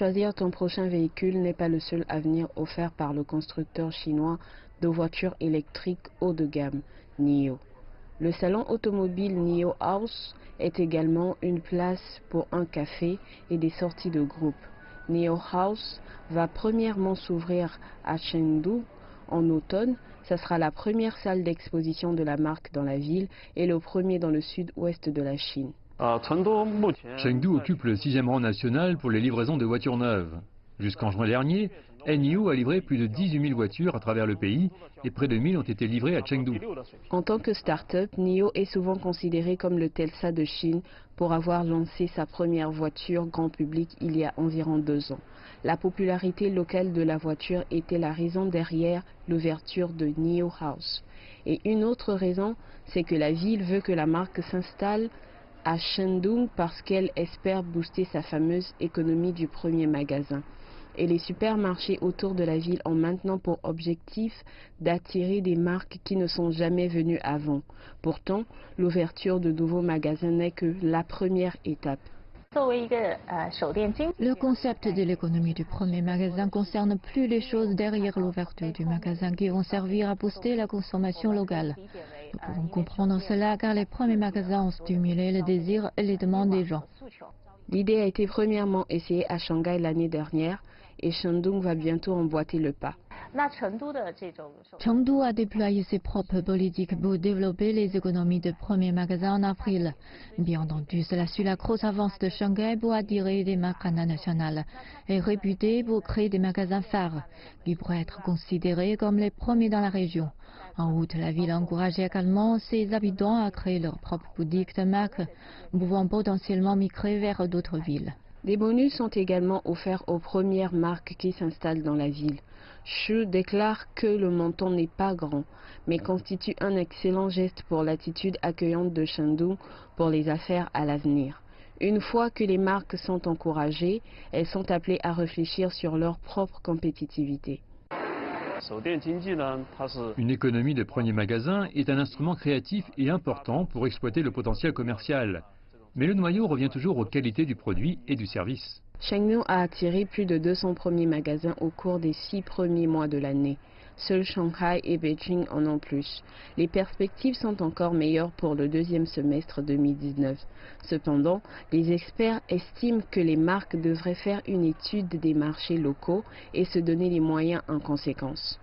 Choisir ton prochain véhicule n'est pas le seul avenir offert par le constructeur chinois de voitures électriques haut de gamme, NIO. Le salon automobile NIO House est également une place pour un café et des sorties de groupe. NIO House va premièrement s'ouvrir à Chengdu en automne. Ça sera la première salle d'exposition de la marque dans la ville et le premier dans le sud-ouest de la Chine. Chengdu occupe le 6e rang national pour les livraisons de voitures neuves. Jusqu'en juin dernier, NIO a livré plus de 18 000 voitures à travers le pays et près de 1000 ont été livrées à Chengdu. En tant que start-up, NIO est souvent considéré comme le Tesla de Chine pour avoir lancé sa première voiture grand public il y a environ 2 ans. La popularité locale de la voiture était la raison derrière l'ouverture de NIO House. Et une autre raison, c'est que la ville veut que la marque s'installe à Chengdu parce qu'elle espère booster sa fameuse économie du premier magasin. Et les supermarchés autour de la ville ont maintenant pour objectif d'attirer des marques qui ne sont jamais venues avant. Pourtant, l'ouverture de nouveaux magasins n'est que la première étape. Le concept de l'économie du premier magasin concerne plus les choses derrière l'ouverture du magasin qui vont servir à booster la consommation locale. Nous pouvons comprendre cela car les premiers magasins ont stimulé le désir et les demandes des gens. L'idée a été premièrement essayée à Shanghai l'année dernière et Shandong va bientôt emboîter le pas. Chengdu a déployé ses propres politiques pour développer les économies de premiers magasins en avril. Bien entendu, cela suit la grosse avance de Shanghai pour attirer des marques internationales et réputées pour créer des magasins phares qui pourraient être considérés comme les premiers dans la région. En août, la ville a encouragé également ses habitants à créer leur propre boutique de marque, pouvant potentiellement migrer vers d'autres villes. Des bonus sont également offerts aux premières marques qui s'installent dans la ville. Shu déclare que le montant n'est pas grand, mais constitue un excellent geste pour l'attitude accueillante de Chengdu pour les affaires à l'avenir. Une fois que les marques sont encouragées, elles sont appelées à réfléchir sur leur propre compétitivité. Une économie de premier magasin est un instrument créatif et important pour exploiter le potentiel commercial. Mais le noyau revient toujours aux qualités du produit et du service. Chengdu a attiré plus de 200 premiers magasins au cours des 6 premiers mois de l'année. Seuls Shanghai et Beijing en ont plus. Les perspectives sont encore meilleures pour le deuxième semestre 2019. Cependant, les experts estiment que les marques devraient faire une étude des marchés locaux et se donner les moyens en conséquence.